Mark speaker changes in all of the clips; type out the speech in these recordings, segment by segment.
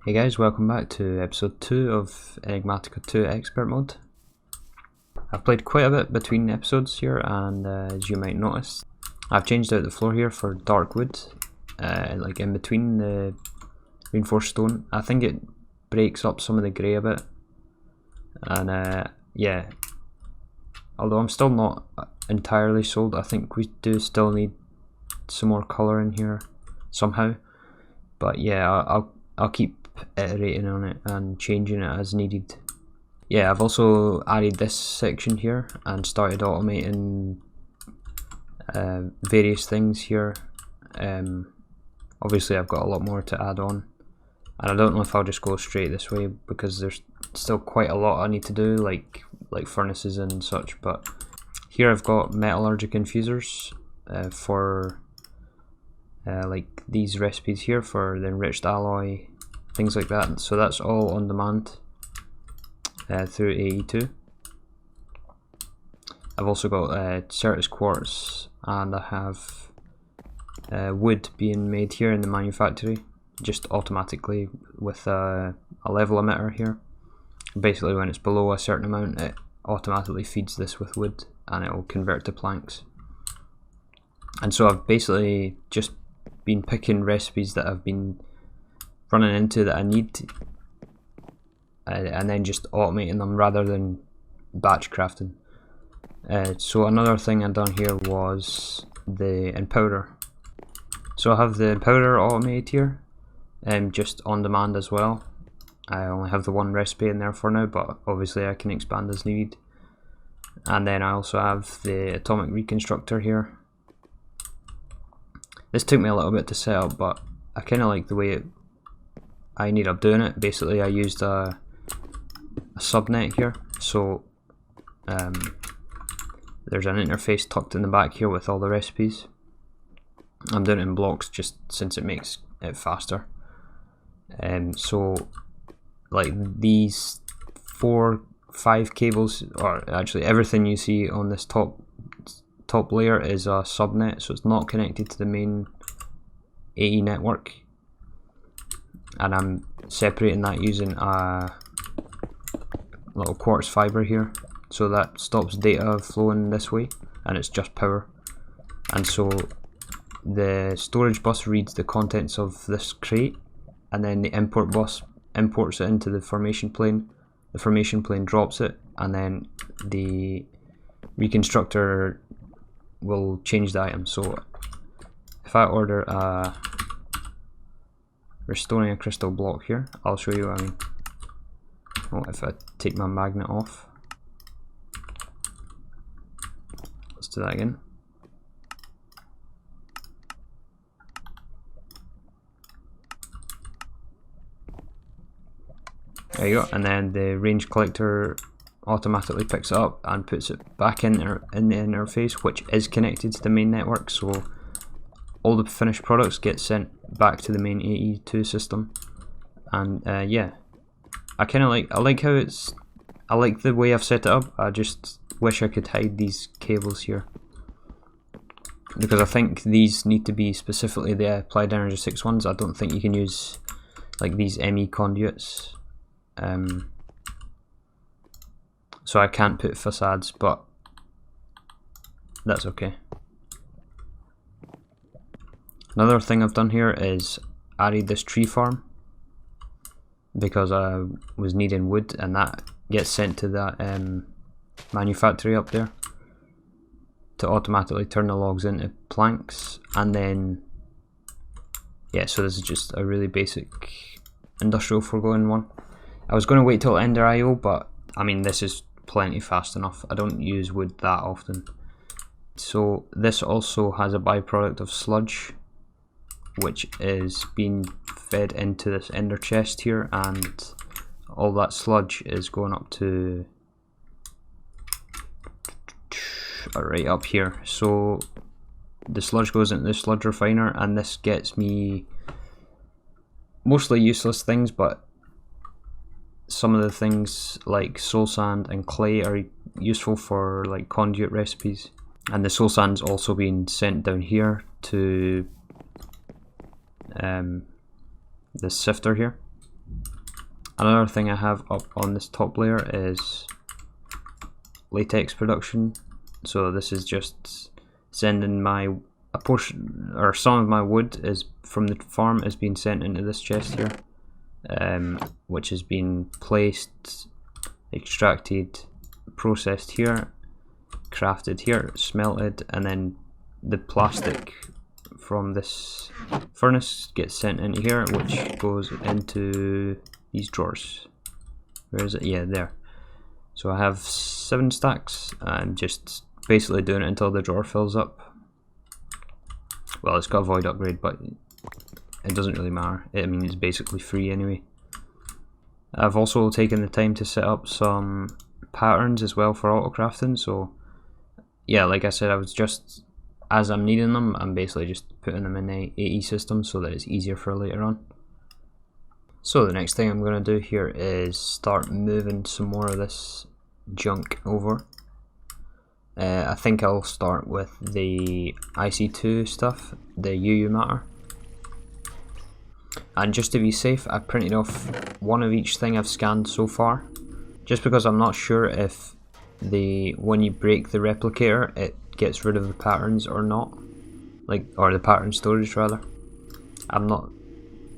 Speaker 1: Hey guys, welcome back to episode 2 of Enigmatica 2 Expert Mode. I've played quite a bit between episodes here, and as you might notice, I've changed out the floor here for dark wood, like in between the reinforced stone. I think it breaks up some of the grey a bit, and yeah, although I'm still not entirely sold, I think we do still need some more colour in here somehow, but yeah, I'll keep iterating on it and changing it as needed. Yeah, I've also added this section here and started automating various things here. Obviously I've got a lot more to add on, and I don't know if I'll just go straight this way because there's still quite a lot I need to do, like furnaces and such. But here I've got metallurgic infusers for like these recipes here for the enriched alloy, things like that. So that's all on demand through Ep2. I've also got Certus quartz, and I have wood being made here in the manufactory, just automatically with a level emitter here. Basically when it's below a certain amount, it automatically feeds this with wood and it will convert to planks. And so I've basically just been picking recipes that I've been running into that I need, and then just automating them rather than batch crafting. So another thing I've done here was the empowder. So I have the empowder automated here, just on demand as well. I only have the one recipe in there for now, but obviously I can expand as needed. And then I also have the atomic reconstructor here. This took me a little bit to set up, but I kind of like the way I ended up doing it. Basically I used a subnet here, so there's an interface tucked in the back here with all the recipes. I'm doing it in blocks just since it makes it faster. So like these 4-5 cables, or actually everything you see on this top layer is a subnet, so it's not connected to the main AE network, and I'm separating that using a little quartz fiber here, so that stops data flowing this way and it's just power. And so the storage bus reads the contents of this crate, and then the import bus imports it into the formation plane. The formation plane drops it, and then the reconstructor will change the item. So if I order restoring a crystal block here, I'll show you what I mean. Oh, if I take my magnet off, let's do that again. There you go, and then the range collector automatically picks it up and puts it back in the interface, which is connected to the main network, so all the finished products get sent back to the main AE2 system. And yeah, I like how I like the way I've set it up. I just wish I could hide these cables here, because I think these need to be specifically the applied energy 6 ones. I don't think you can use like these ME conduits. So I can't put facades, but that's okay. Another thing I've done here is added this tree farm, because I was needing wood, and that gets sent to that manufactory up there to automatically turn the logs into planks. And then yeah, so this is just a really basic industrial foregoing one. I was going to wait till Ender IO, but I mean this is plenty fast enough. I don't use wood that often. So this also has a byproduct of sludge, which is being fed into this ender chest here, and all that sludge is going up to right up here. So the sludge goes into the sludge refiner, and this gets me mostly useless things, but some of the things like soul sand and clay are useful for like conduit recipes. And the soul sand's also being sent down here to the sifter here. Another thing I have up on this top layer is latex production. So this is just sending a portion or some of my wood is from the farm is being sent into this chest here, which has been placed, extracted, processed here, crafted here, smelted, and then the plastic from this furnace gets sent into here, which goes into these drawers. Where is it? Yeah, there. So I have 7 stacks and just basically doing it until the drawer fills up. Well, it's got a void upgrade, but it doesn't really matter. I mean, it's basically free anyway. I've also taken the time to set up some patterns as well for auto crafting. So yeah, like I said, I was just, as I'm needing them, I'm basically just putting them in the AE system so that it's easier for later on. So the next thing I'm going to do here is start moving some more of this junk over. I think I'll start with the IC2 stuff, the UU matter. And just to be safe, I've printed off one of each thing I've scanned so far, just because I'm not sure if when you break the replicator it gets rid of the patterns or not, or the pattern storage rather. I'm not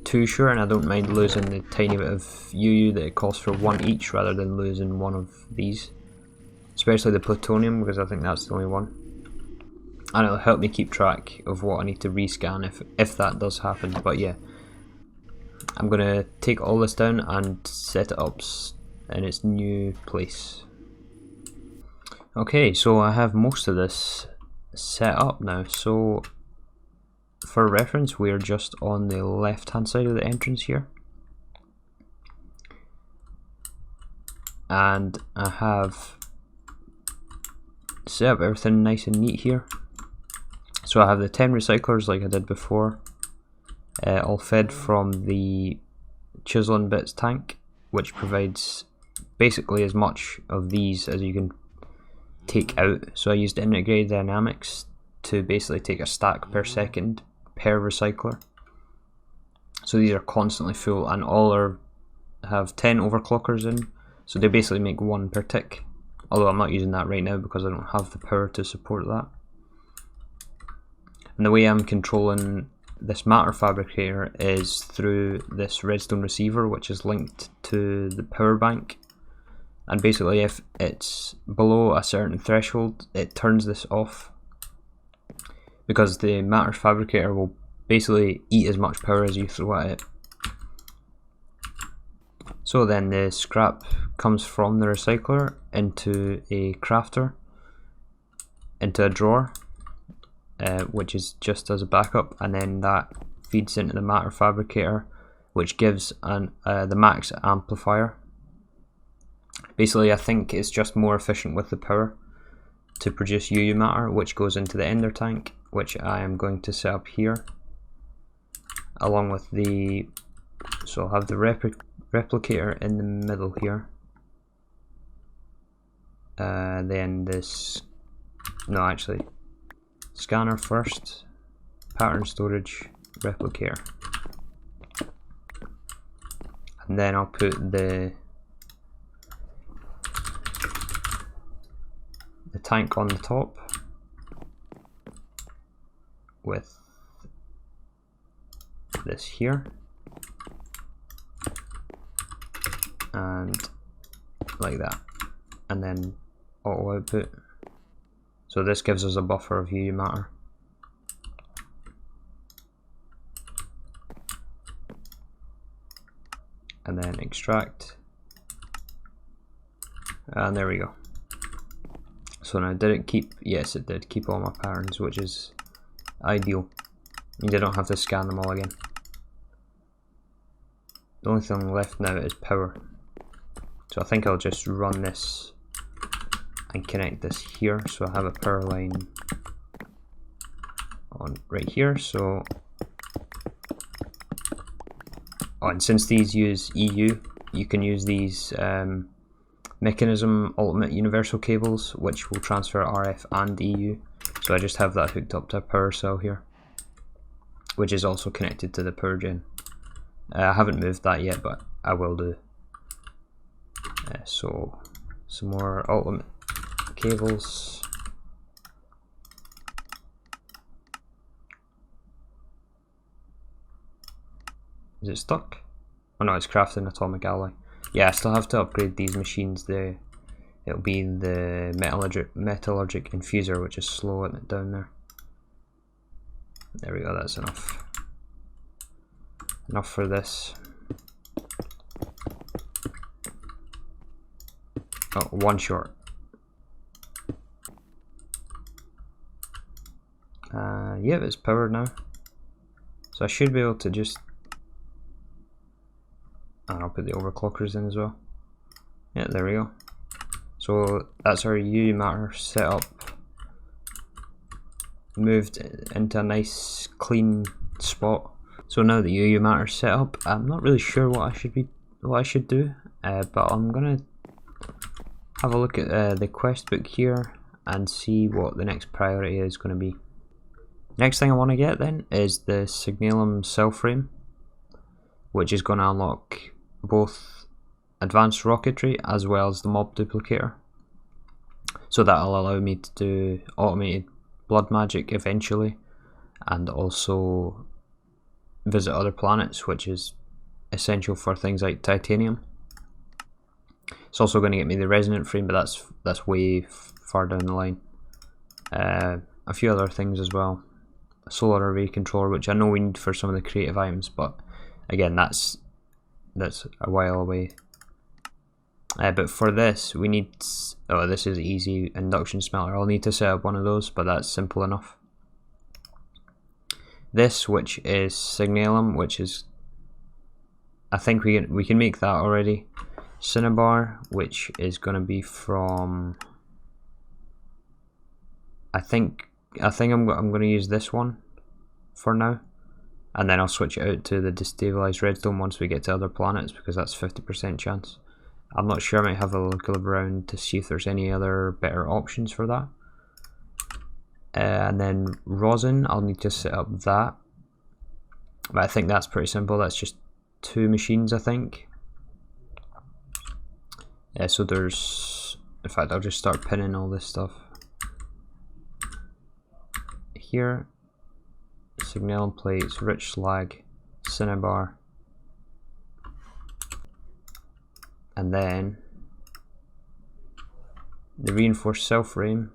Speaker 1: too sure, and I don't mind losing the tiny bit of UU that it costs for one each rather than losing one of these, especially the plutonium, because I think that's the only one, and it'll help me keep track of what I need to rescan if that does happen. But yeah, I'm gonna take all this down and set it up in its new place. Okay, so I have most of this set up now. So for reference, we're just on the left hand side of the entrance here, and I have set up everything nice and neat here. So I have the 10 recyclers like I did before, all fed from the chiseling bits tank, which provides basically as much of these as you can take out. So I used integrated dynamics to basically take a stack per second per recycler. So these are constantly full, and all have 10 overclockers in, so they basically make 1 per tick. Although I'm not using that right now because I don't have the power to support that. And the way I'm controlling this matter fabricator is through this redstone receiver, which is linked to the power bank. And basically if it's below a certain threshold, it turns this off, because the matter fabricator will basically eat as much power as you throw at it. So then the scrap comes from the recycler into a crafter, into a drawer, which is just as a backup, and then that feeds into the matter fabricator, which gives the max amplifier. Basically, I think it's just more efficient with the power to produce UU matter, which goes into the ender tank, which I am going to set up here, along with so I'll have the replicator in the middle here, then scanner first, pattern storage, replicator, and then I'll put the tank on the top with this here, and like that, and then auto output. So this gives us a buffer of UU matter. And then extract, and there we go. So now, did it keep? Yes, it did keep all my patterns, which is ideal. Means I don't have to scan them all again. The only thing left now is power. So I think I'll just run this and connect this here. So I have a power line on right here. So, and since these use EU, you can use these Mechanism Ultimate Universal cables, which will transfer RF and EU. So I just have that hooked up to a power cell here, which is also connected to the power gen. I haven't moved that yet, but I will do. So some more ultimate cables. Is it stuck? Oh no, it's crafting atomic alloy. Yeah, I still have to upgrade these machines. It'll be the metallurgic infuser, which is slowing it down there. There we go, that's enough. Enough for this. Oh, one short. Yep, it's powered now. So I should be able to just... And I'll put the overclockers in as well. Yeah, there we go. So that's our UU matter setup. Moved into a nice clean spot. So now the UU matter set up, I'm not really sure what I should do, but I'm gonna have a look at the quest book here and see what the next priority is going to be. Next thing I want to get then is the Signalum cell frame, which is going to unlock both advanced rocketry as well as the mob duplicator. So that'll allow me to do automated blood magic eventually, and also visit other planets, which is essential for things like titanium. It's also going to get me the resonant frame, but that's way far down the line. A few other things as well. A solar array controller, which I know we need for some of the creative items, but again, that's a while away. But for this, we need... Oh, this is easy induction smelter. I'll need to set up one of those, but that's simple enough. This, which is Signalum, which is... I think we can make that already. Cinnabar, which is going to be from... I think I'm going to use this one for now, and then I'll switch it out to the destabilized redstone once we get to other planets, because that's 50% chance. I'm not sure, I might have a look around to see if there's any other better options for that. And then rosin, I'll need to set up that, but I think that's pretty simple. That's just 2 machines, I think. So there's, in fact, I'll just start pinning all this stuff here. Signalum plates, rich slag, cinnabar, and then the reinforced cell frame,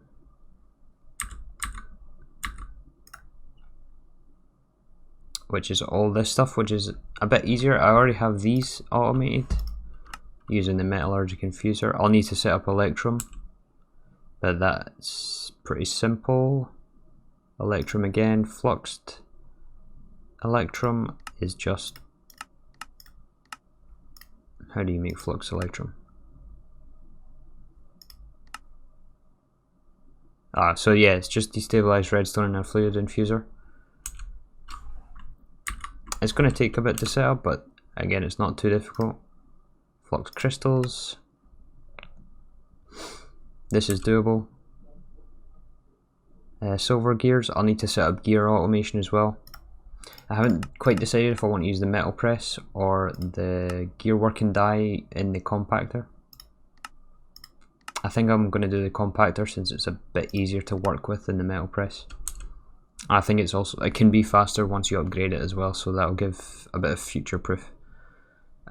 Speaker 1: which is all this stuff, which is a bit easier. I already have these automated using the metallurgic infuser. I'll need to set up Electrum, but that's pretty simple. Electrum again, fluxed Electrum is just... How do you make flux Electrum? So yeah, it's just destabilized redstone and a fluid infuser. It's going to take a bit to set up, but again, it's not too difficult. Flux crystals. This is doable. Silver gears, I'll need to set up gear automation as well. I haven't quite decided if I want to use the metal press or the gear working die in the compactor. I think I'm going to do the compactor since it's a bit easier to work with than the metal press. I think it can be faster once you upgrade it as well, so that'll give a bit of future proof.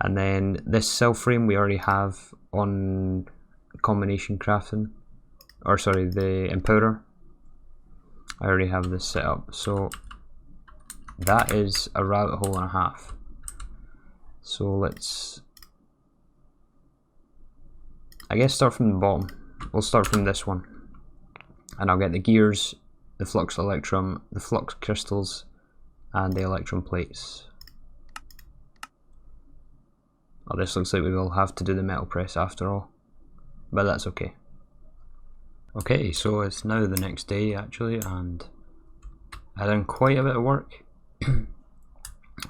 Speaker 1: And then this cell frame we already have on combination crafting, or sorry, the impouter. I already have this set up, so that is a rabbit hole and a half. So let's, I guess, start from the bottom. We'll start from this one, and I'll get the gears, the flux electrum, the flux crystals, and the electrum plates. Oh, this looks like we will have to do the metal press after all, but that's okay. Okay, so it's now the next day actually, and I done quite a bit of work.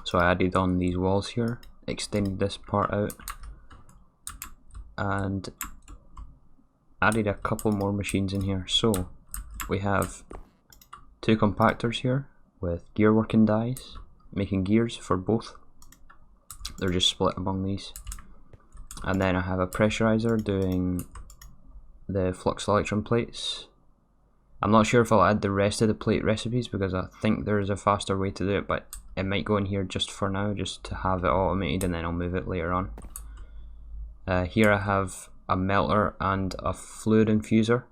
Speaker 1: So I added on these walls here, extended this part out, and added a couple more machines in here. So we have 2 compactors here with gear working dies, making gears for both. They're just split among these. And then I have a pressurizer doing the flux electron plates. I'm not sure if I'll add the rest of the plate recipes because I think there's a faster way to do it, but it might go in here just for now, just to have it automated, and then I'll move it later on. Here I have a melter and a fluid infuser.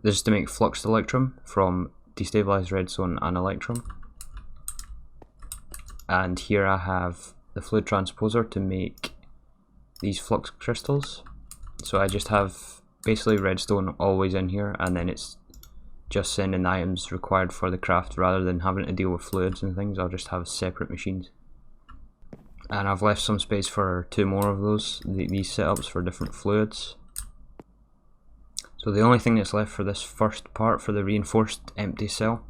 Speaker 1: This is to make fluxed electrum from destabilized redstone and electrum. And here I have the fluid transposer to make these flux crystals. So I just have basically redstone always in here, and then it's just sending the items required for the craft rather than having to deal with fluids and things. I'll just have separate machines. And I've left some space for 2 more of these setups for different fluids. So the only thing that's left for this first part, for the reinforced empty cell,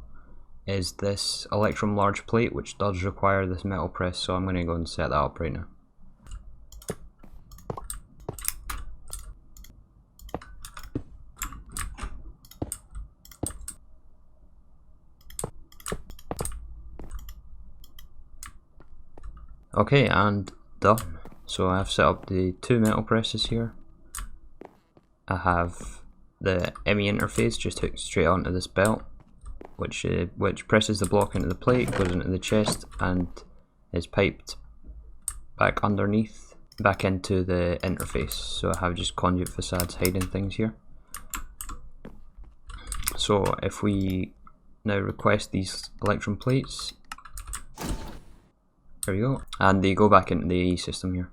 Speaker 1: is this electrum large plate, which does require this metal press, so I'm going to go and set that up right now. Okay, and done. So I've set up the 2 metal presses here. I have the ME interface just hooked straight onto this belt, which presses the block into the plate, goes into the chest, and is piped back underneath, back into the interface. So I have just conduit facades hiding things here. So if we now request these electrum plates, there we go, and they go back into the system here.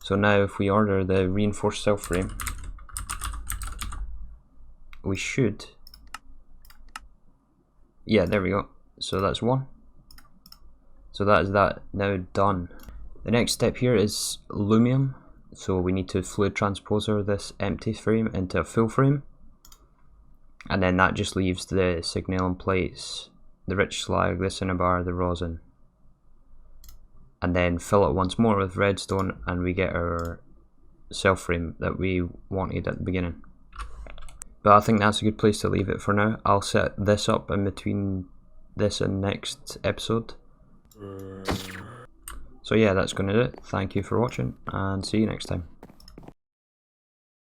Speaker 1: So now if we order the reinforced cell frame, we should, yeah, there we go. So that's 1. So that is that now done. The next step here is lumium. So we need to fluid transposer this empty frame into a full frame, and then that just leaves the signalum plates, the rich slag, the cinnabar, the rosin, and then fill it once more with redstone, and we get our cell frame that we wanted at the beginning. But I think that's a good place to leave it for now. I'll set this up in between this and next episode. So yeah, that's going to do it. Thank you for watching, and see you next time.